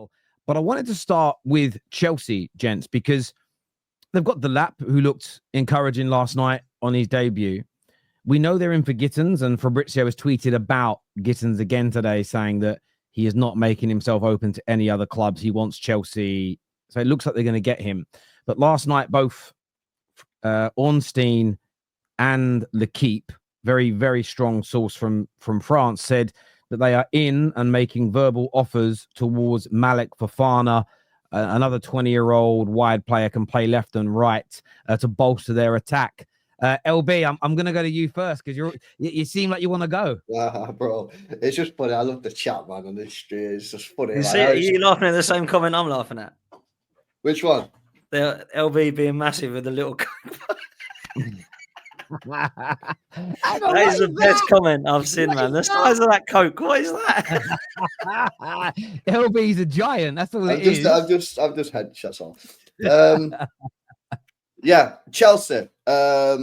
well. But I wanted to start with Chelsea, gents, because they've got Delap, who looked encouraging last night on his debut. We know they're in for Gittins, and Fabrizio has tweeted about Gittins again today, saying that he is not making himself open to any other clubs. He wants Chelsea. So it looks like they're going to get him. But last night, both Ornstein and L'Equipe, very, very strong source from France, said that they are in and making verbal offers towards Malik Fofana, another 20-year-old wide player, can play left and right to bolster their attack. LB, I'm going to go to you first because you seem like you want to go. Bro, it's just funny. I love the chat, man, on this street. It's just funny. Are you laughing at the same comment I'm laughing at? Which one? The LB being massive with the little... That is the best comment I've seen, man. The size of that Coke. What is that? LB's a giant. That's all it is. I've just headshots off. Yeah, Chelsea. I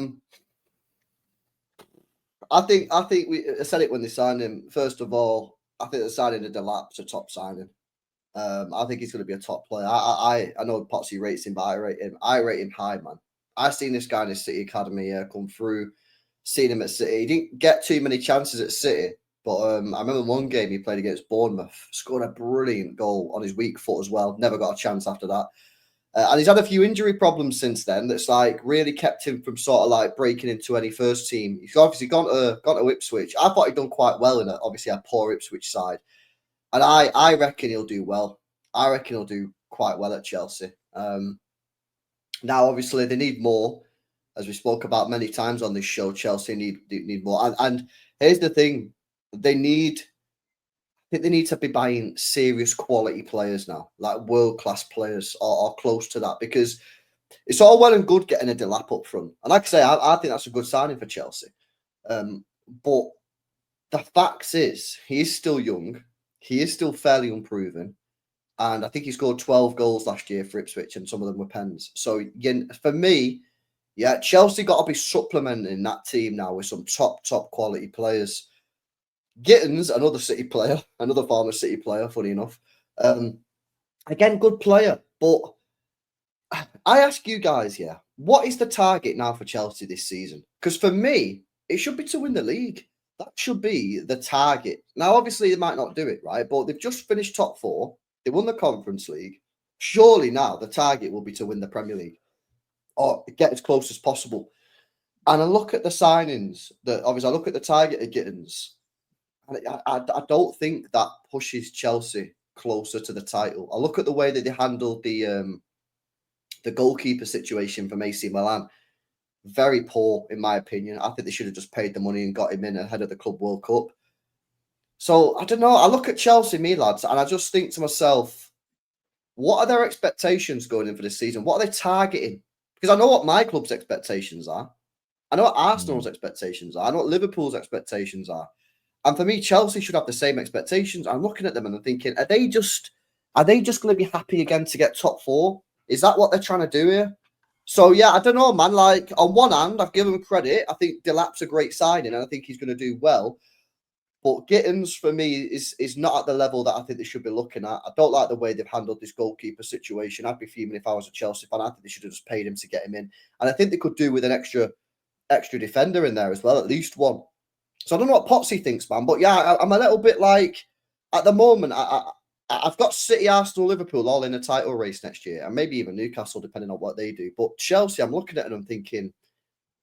think I said it when they signed him. First of all, I think the signing of Delap's a top signing. I think he's going to be a top player. I know Potsy rates him, but I rate him high, man. I've seen this guy in the City Academy come through, seen him at City. He didn't get too many chances at City, but I remember one game he played against Bournemouth, scored a brilliant goal on his weak foot as well. Never got a chance after that. And he's had a few injury problems since then that's like really kept him from sort of like breaking into any first team. He's obviously gone to Ipswich. I thought he'd done quite well in obviously a poor Ipswich side. And I reckon he'll do well. I reckon he'll do quite well at Chelsea. Now, obviously, they need more. As we spoke about many times on this show, Chelsea need more. And here's the thing. I think they need to be buying serious quality players now, like world-class players or close to that, because it's all well and good getting a Delap up front. And like I say, I think that's a good signing for Chelsea. But the fact is, he is still young. He is still fairly unproven. And I think he scored 12 goals last year for Ipswich, and some of them were pens. So for me, yeah, Chelsea got to be supplementing that team now with some top quality players. Gittins, another City player, another former City player, funny enough. Again, good player. But I ask you guys, what is the target now for Chelsea this season? Because for me, it should be to win the league. That should be the target. Now, obviously, they might not do it, right? But they've just finished top 4. They won the Conference League. Surely now the target will be to win the Premier League or get as close as possible. And I look at the signings that obviously I look at the target of Gittins, and I don't think that pushes Chelsea closer to the title. I look at the way that they handled the goalkeeper situation from AC Milan. Very poor, in my opinion. I think they should have just paid the money and got him in ahead of the Club World Cup. So, I don't know. I look at Chelsea, me lads, and I just think to myself, what are their expectations going in for this season? What are they targeting? Because I know what my club's expectations are. I know what Arsenal's expectations are. I know what Liverpool's expectations are. And for me, Chelsea should have the same expectations. I'm looking at them and I'm thinking, are they just going to be happy again to get top 4? Is that what they're trying to do here? So, yeah, I don't know, man. Like, on one hand, I've given him credit. I think Delap's a great signing and I think he's going to do well. But Gittins, for me, is not at the level that I think they should be looking at. I don't like the way they've handled this goalkeeper situation. I'd be fuming if I was a Chelsea fan. I think they should have just paid him to get him in. And I think they could do with an extra defender in there as well, at least one. So I don't know what Potsy thinks, man. But, yeah, I'm a little bit like, at the moment, I've got City, Arsenal, Liverpool all in a title race next year. And maybe even Newcastle, depending on what they do. But Chelsea, I'm looking at it and I'm thinking,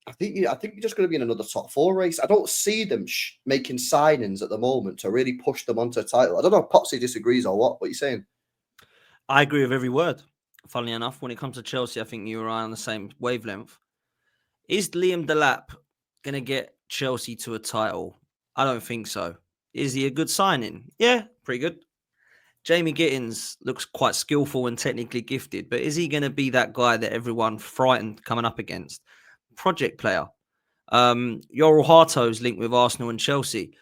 I think you're just going to be in another top 4 race. I don't see them making signings at the moment to really push them onto a title. I don't know if Potsy disagrees or what. What are you saying? I agree with every word. Funnily enough, when it comes to Chelsea, I think you and I are on the same wavelength. Is Liam Delap going to get Chelsea to a title? I don't think so. Is he a good signing? Yeah, pretty good. Jamie Gittins looks quite skillful and technically gifted, but is he going to be that guy that everyone frightened coming up against? Project player. Yoel Harto's linked with Arsenal and Chelsea.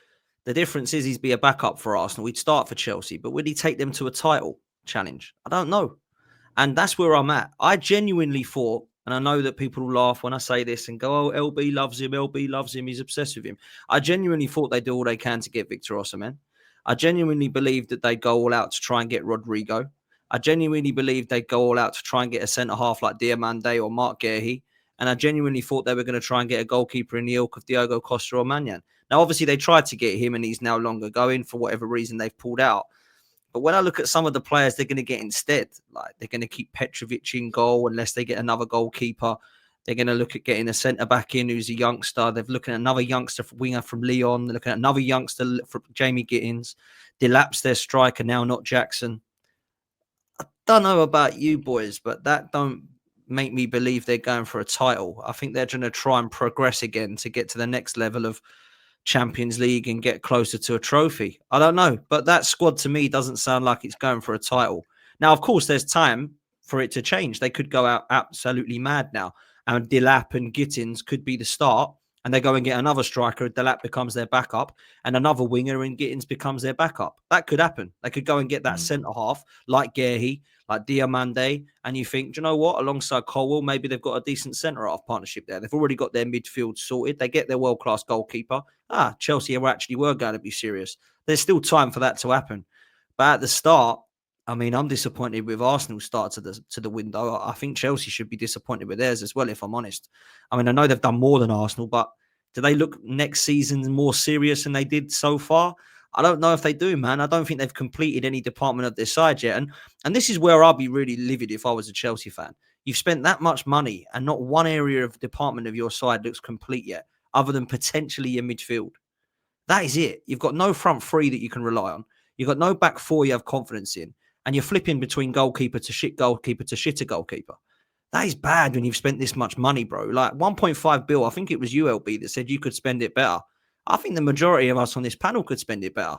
The difference is he'd be a backup for Arsenal. He'd start for Chelsea, but would he take them to a title challenge? I don't know. And that's where I'm at. I genuinely thought, and I know that people will laugh when I say this and go, oh, LB loves him, he's obsessed with him. I genuinely thought they'd do all they can to get Victor Osimhen. I genuinely believe that they go all out to try and get Rodrigo. I genuinely believe they go all out to try and get a centre-half like Diomande or Mark Guehi. And I genuinely thought they were going to try and get a goalkeeper in the ilk of Diogo Costa or Mannion. Now, obviously, they tried to get him and he's no longer going for whatever reason they've pulled out. But when I look at some of the players they're going to get instead, like they're going to keep Petrovic in goal unless they get another goalkeeper. They're going to look at getting a centre-back in who's a youngster. They're looking at another youngster winger from Lyon. They're looking at another youngster from Jamie Gittins. Delap's their striker now, not Jackson. I don't know about you boys, but that don't make me believe they're going for a title. I think they're going to try and progress again to get to the next level of Champions League and get closer to a trophy. I don't know, but that squad to me doesn't sound like it's going for a title. Now, of course, there's time for it to change. They could go out absolutely mad now, and Delap and Gittins could be the start, and they go and get another striker. Delap becomes their backup, and another winger, and Gittins becomes their backup. That could happen. They could go and get that centre half like Guehi, like Diomande, and you think, do you know what? Alongside Colwell, maybe they've got a decent centre half partnership there. They've already got their midfield sorted. They get their world-class goalkeeper. Chelsea actually were going to be serious. There's still time for that to happen. But at the start, I mean, I'm disappointed with Arsenal's start to the window. I think Chelsea should be disappointed with theirs as well, if I'm honest. I mean, I know they've done more than Arsenal, but do they look next season more serious than they did so far? I don't know if they do, man. I don't think they've completed any department of their side yet. And this is where I'll be really livid if I was a Chelsea fan. You've spent that much money and not one area of department of your side looks complete yet, other than potentially your midfield. That is it. You've got no front three that you can rely on. You've got no back four you have confidence in. And you're flipping between goalkeeper to shitter goalkeeper. That is bad when you've spent this much money, bro. Like 1.5 bill, I think it was ULB that said you could spend it better. I think the majority of us on this panel could spend it better.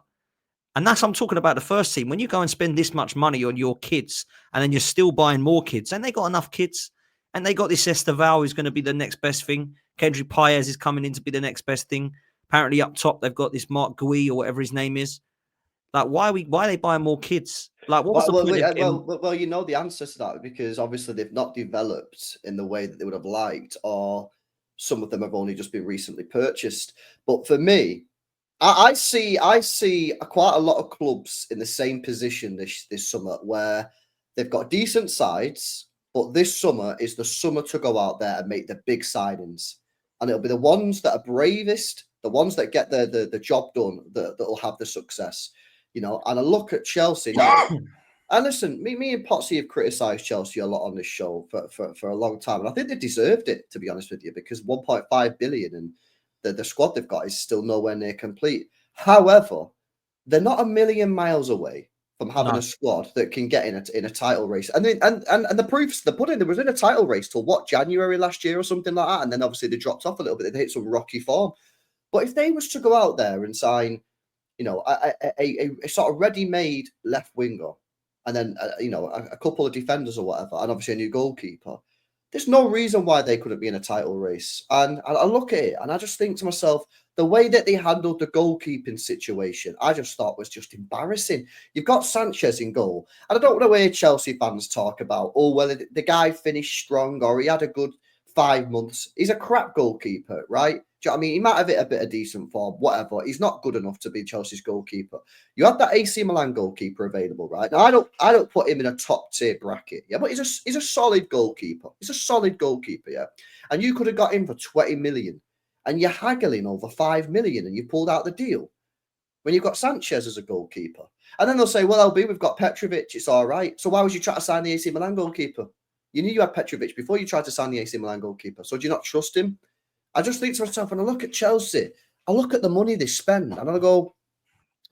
And I'm talking about the first team. When you go and spend this much money on your kids and then you're still buying more kids, and they got enough kids, and they got this Esteval who's going to be the next best thing. Kendrick Paez is coming in to be the next best thing. Apparently up top, they've got this Mark Gui or whatever his name is. Like, why are they buying more kids? Like, what was the point? Well, you know the answer to that, because obviously they've not developed in the way that they would have liked, or some of them have only just been recently purchased. But for me, I see quite a lot of clubs in the same position this summer, where they've got decent sides, but this summer is the summer to go out there and make the big signings, and it'll be the ones that are bravest, the ones that get the job done, that'll have the success. You know, and I look at Chelsea now, and listen, me and Potsy have criticised Chelsea a lot on this show for a long time, and I think they deserved it, to be honest with you, because 1.5 billion and the squad they've got is still nowhere near complete. However, they're not a million miles away from having a squad that can get in a title race. And the proof's the pudding. They was in a title race till January last year or something like that, and then obviously they dropped off a little bit. They hit some rocky form. But if they was to go out there and sign, you know, a sort of ready-made left winger, and then you know, a couple of defenders or whatever, and obviously a new goalkeeper, there's no reason why they couldn't be in a title race. And I look at it and I just think to myself, the way that they handled the goalkeeping situation, I just thought was just embarrassing. You've got Sanchez in goal, and I don't want to hear Chelsea fans talk about, oh well, the guy finished strong or he had a good 5 months. He's a crap goalkeeper, right? Do you know what I mean? He might have hit a bit of decent form, whatever. He's not good enough to be Chelsea's goalkeeper. You have that AC Milan goalkeeper available, right? Now, I don't put him in a top tier bracket, yeah, but he's a solid goalkeeper. He's a solid goalkeeper, yeah. And you could have got him for 20 million, and you're haggling over 5 million, and you pulled out the deal when you've got Sanchez as a goalkeeper. And then they'll say, well, LB, we've got Petrovic, it's all right. So why would you try to sign the AC Milan goalkeeper? You knew you had Petrovic before you tried to sign the AC Milan goalkeeper. So do you not trust him? I just think to myself, when I look at Chelsea, I look at the money they spend, and I go,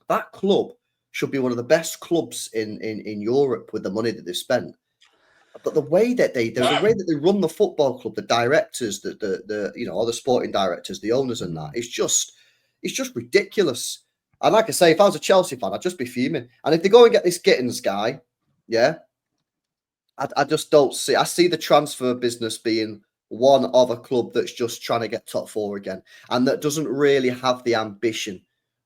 that club should be one of the best clubs in Europe with the money that they've spent. But the way that they run the football club, the directors, the you know, all the sporting directors, the owners, and that, it's just ridiculous. And like I say, if I was a Chelsea fan, I'd just be fuming. And if they go and get this Gittins guy, yeah, I just don't see. I see the transfer business being one of a club that's just trying to get top four again, and that doesn't really have the ambition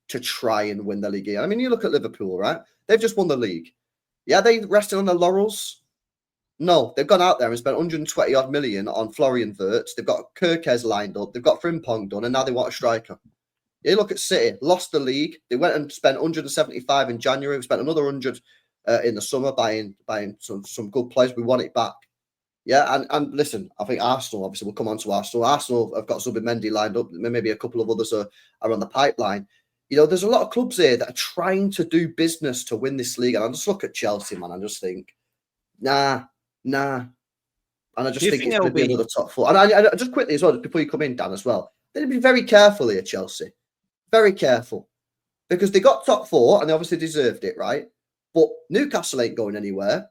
to try and win the league. I mean, you look at Liverpool, right? They've just won the league. Yeah, they rested on their laurels. No, they've gone out there and spent 120 odd million on Florian Wirtz. They've got Kirkes lined up. They've got Frimpong done, and now they want a striker. You look at City, lost the league. They went and spent 175 in January. We spent another 100 in the summer buying some good players. We won it back. Yeah, and listen, I think Arsenal, obviously, we'll come on to Arsenal. Arsenal have got Zubimendi lined up. Maybe a couple of others are on the pipeline. You know, there's a lot of clubs here that are trying to do business to win this league. And I just look at Chelsea, man. I just think, nah. And I just think it's going to be another top four. And I just quickly as well, before you come in, Dan, as well, they'd be very careful here, Chelsea. Very careful. Because they got top four and they obviously deserved it, right? But Newcastle ain't going anywhere.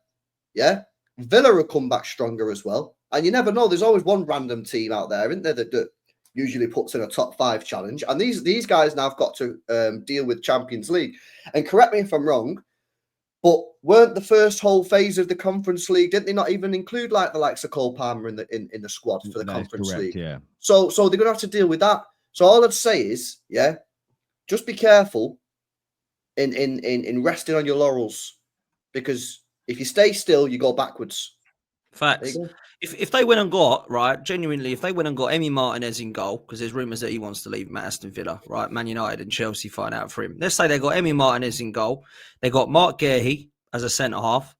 Yeah. Villa will come back stronger as well. And you never know. There's always one random team out there, isn't there, that usually puts in a top 5 challenge. And these guys now have got to deal with Champions League. And correct me if I'm wrong, but weren't the first whole phase of the Conference League, didn't they not even include like the likes of Cole Palmer in the squad for the Conference League? Yeah. So they're going to have to deal with that. So all I'd say is, yeah, just be careful in resting on your laurels, because if you stay still, you go backwards. Facts. If they went and got, right, genuinely, if they went and got Emi Martinez in goal, because there's rumours that he wants to leave Aston Villa, right? Man United and Chelsea find out for him. Let's say they got Emi Martinez in goal. They got Mark Guehi as a centre half.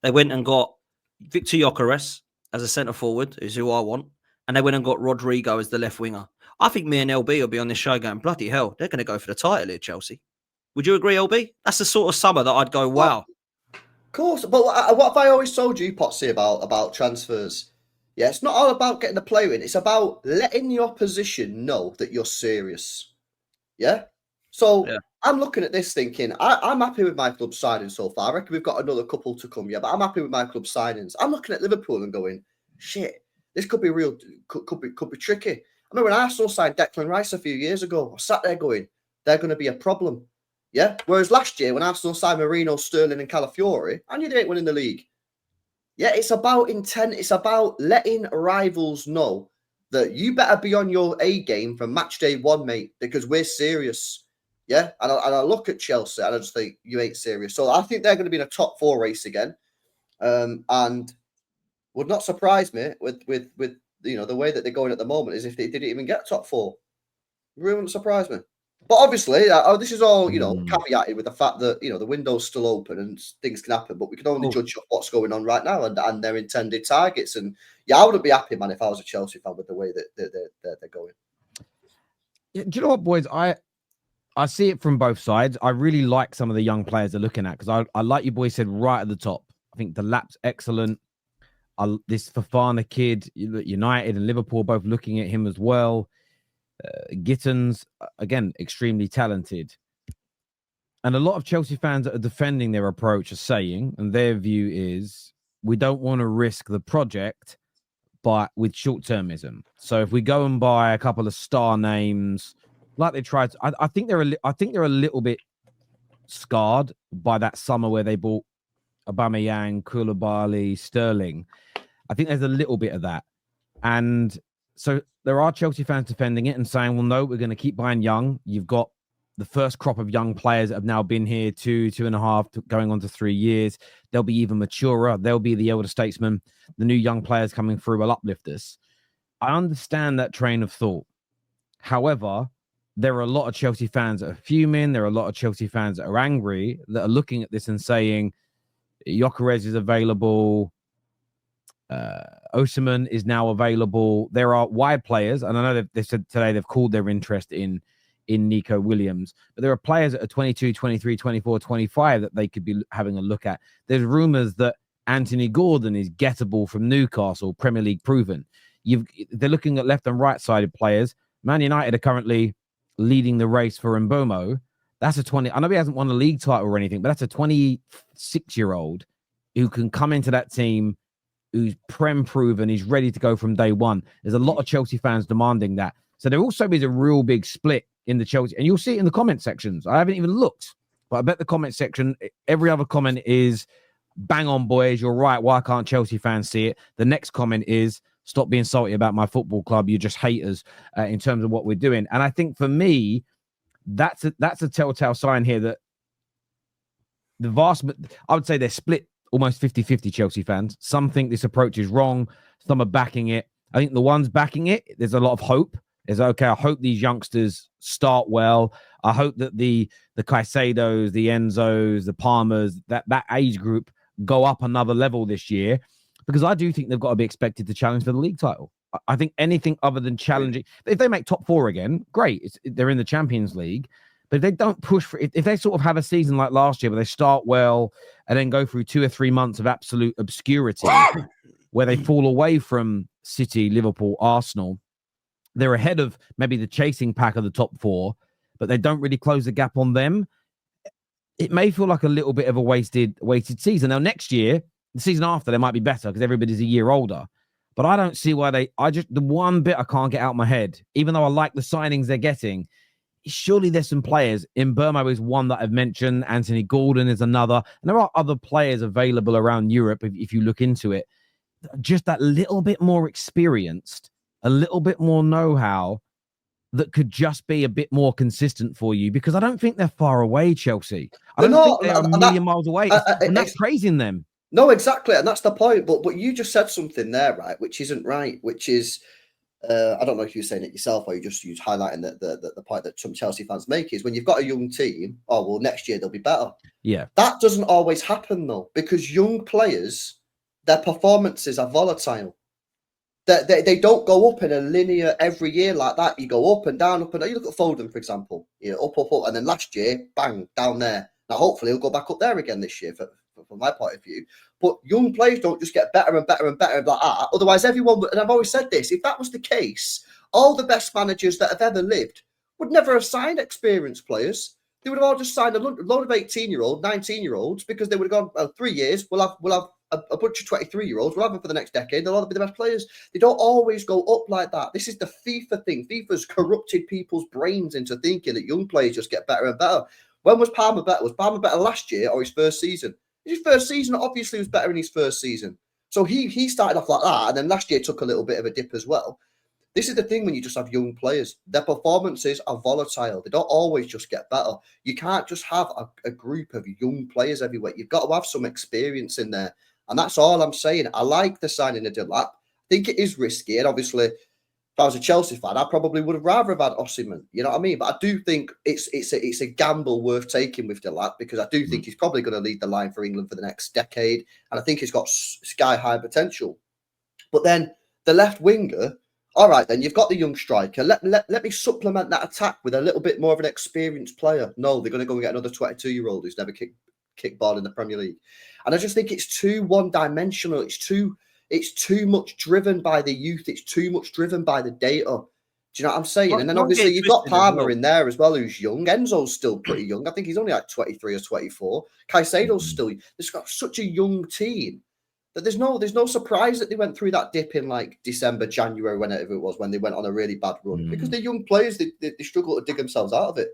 They went and got Victor Gyökeres as a centre forward, is who I want. And they went and got Rodrigo as the left winger. I think me and LB will be on this show going, bloody hell, they're going to go for the title here, Chelsea. Would you agree, LB? That's the sort of summer that I'd go, wow. Of course, but what have I always told you, Potsy, about transfers? Yeah, it's not all about getting the player in. It's about letting the opposition know that you're serious. Yeah? So I'm looking at this thinking, I'm happy with my club signings so far. I reckon we've got another couple to come, yeah, but I'm happy with my club signings. I'm looking at Liverpool and going, shit, this could be real, could be tricky. I remember when Arsenal signed Declan Rice a few years ago, I sat there going, they're going to be a problem. Yeah. Whereas last year, when Arsenal signed Marino, Sterling, and Calafiori, I knew they ain't winning the league. Yeah, it's about intent. It's about letting rivals know that you better be on your A game from match day 1, mate, because we're serious. Yeah. And I look at Chelsea and I just think you ain't serious. So I think they're going to be in a top 4 race again. And would not surprise me with you know the way that they're going at the moment is if they didn't even get top 4. It really wouldn't surprise me. But obviously, this is all, you know, caveated with the fact that, you know, the window's still open and things can happen, but we can only judge what's going on right now and their intended targets. And yeah, I wouldn't be happy, man, if I was a Chelsea fan with the way that they're going. Yeah, do you know what, boys? I see it from both sides. I really like some of the young players they're looking at because I like you boys said right at the top. I think the Lap's excellent. This Fofana kid, United and Liverpool both looking at him as well. Gittins, again, extremely talented. And a lot of Chelsea fans that are defending their approach are saying, and their view is, we don't want to risk the project with short-termism. So if we go and buy a couple of star names, like they tried to, I think they're a little bit scarred by that summer where they bought Aubameyang, Koulibaly, Sterling. I think there's a little bit of that. And so there are Chelsea fans defending it and saying, well, no, we're going to keep buying young. You've got the first crop of young players that have now been here 2.5, going on to 3 years. They'll be even maturer. They'll be the elder statesmen. The new young players coming through will uplift us. I understand that train of thought. However, there are a lot of Chelsea fans that are fuming. There are a lot of Chelsea fans that are angry, that are looking at this and saying, Gyökeres is available. Osimhen is now available. There are wide players, and I know they said today they've called their interest in Nico Williams, but there are players that are 22, 23, 24, 25 that they could be having a look at. There's rumors that Anthony Gordon is gettable from Newcastle, Premier League proven. They're looking at left and right sided players. Man United are currently leading the race for Mbomo. That's a 20. I know he hasn't won a league title or anything, but that's a 26-year-old who can come into that team, who's Prem proven, he's ready to go from day one. There's a lot of Chelsea fans demanding that. So there also is a real big split in the Chelsea, and you'll see it in the comment sections. I haven't even looked, but I bet the comment section, every other comment is, bang on, boys, you're right. Why can't Chelsea fans see it? The next comment is, stop being salty about my football club. You're just haters in terms of what we're doing. And I think for me, that's a telltale sign here that I would say they're split almost 50-50 Chelsea fans. Some think this approach is wrong. Some are backing it. I think the ones backing it, there's a lot of hope is, okay, I hope these youngsters start well. I hope that the Caicedos, the Enzos, the Palmers, that age group go up another level this year, because I do think they've got to be expected to challenge for the league title. I think anything other than challenging, if they make top 4 again, great. They're in the Champions League. But if they don't push for it, if they sort of have a season like last year where they start well and then go through 2 or 3 months of absolute obscurity where they fall away from City, Liverpool, Arsenal, they're ahead of maybe the chasing pack of the top 4, but they don't really close the gap on them. It may feel like a little bit of a wasted season. Now, next year, the season after, they might be better because everybody's a year older. But I don't see why the one bit I can't get out of my head, even though I like the signings they're getting, surely there's some players. Mbeumo is one that I've mentioned. Anthony Gordon is another. And there are other players available around Europe, if you look into it. Just that little bit more experienced, a little bit more know-how that could just be a bit more consistent for you, because I don't think they're far away, Chelsea. I don't think they're a million miles away. I'm not praising them. No, exactly. And that's the point. But you just said something there, right, which isn't right, which is, I don't know if you're saying it yourself or you highlighting the point that some Chelsea fans make is when you've got a young team, oh, well, next year they'll be better. Yeah. That doesn't always happen, though, because young players, their performances are volatile. They don't go up in a linear every year like that. You go up and down, up and down. You look at Foden, for example. Up, and then last year, bang, down there. Now, hopefully, he'll go back up there again this year, from my point of view. But young players don't just get better and better and better like that. Otherwise, everyone, and I've always said this, if that was the case, all the best managers that have ever lived would never have signed experienced players. They would have all just signed a load of 18-year-olds, 19-year-olds, because they would have gone, 3 years, we'll have a bunch of 23-year-olds. We'll have them for the next decade. They'll all be the best players. They don't always go up like that. This is the FIFA thing. FIFA's corrupted people's brains into thinking that young players just get better and better. When was Palmer better? Was Palmer better last year or his first season? His first season obviously was better in his first season. So he started off like that, and then last year took a little bit of a dip as well. This is the thing when you just have young players. Their performances are volatile. They don't always just get better. You can't just have a group of young players everywhere. You've got to have some experience in there. And that's all I'm saying. I like the signing of Delap. I think it is risky. And obviously, if I was a Chelsea fan, I probably would have rather have had Osimhen. You know what I mean? But I do think it's a gamble worth taking with Delap, because I do think he's probably going to lead the line for England for the next decade. And I think he's got sky-high potential. But then the left winger, all right, then you've got the young striker. Let me supplement that attack with a little bit more of an experienced player. No, they're going to go and get another 22-year-old who's never kicked ball in the Premier League. And I just think it's too one-dimensional. It's too much driven by the youth. It's too much driven by the data. Do you know what I'm saying? And then obviously you've got Palmer in there as well, who's young. Enzo's still pretty young. I think he's only like 23 or 24. Caicedo's still. They've got such a young team that there's no surprise that they went through that dip in like December, January, whenever it was, when they went on a really bad run. Because they're young players, they struggle to dig themselves out of it.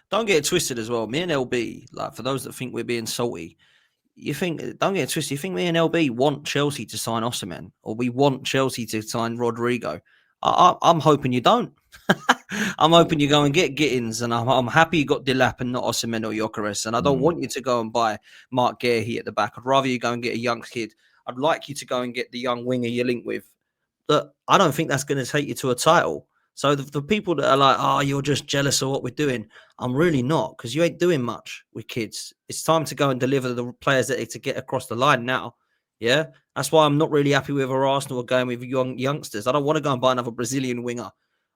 Don't get it twisted as well. Me and LB, like, for those that think we're being salty, don't get it twisted. You think me and LB want Chelsea to sign Osimhen, or we want Chelsea to sign Rodrigo? I'm hoping you don't. I'm hoping you go and get Gittins, and I'm happy you got Delap and not Osimhen or Gyökeres. And I don't want you to go and buy Mark Guehi at the back. I'd rather you go and get a young kid. I'd like you to go and get the young winger you're linked with. But I don't think that's going to take you to a title. So the people that are like, oh, you're just jealous of what we're doing, I'm really not, because you ain't doing much with kids. It's time to go and deliver the players that to get across the line now. Yeah, that's why I'm not really happy with our Arsenal going with youngsters. I don't want to go and buy another Brazilian winger.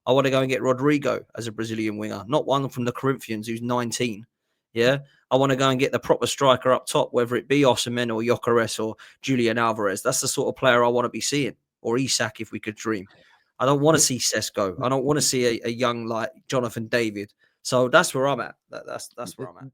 I want to go and get Rodrigo as a Brazilian winger, not one from the Corinthians who's 19. Yeah, I want to go and get the proper striker up top, whether it be Osimhen or Gyökeres or Julian Alvarez. That's the sort of player I want to be seeing, or Isak if we could dream. I don't want to see Sesko. I don't want to see a young like Jonathan David. So that's where I'm at. That's where I'm at.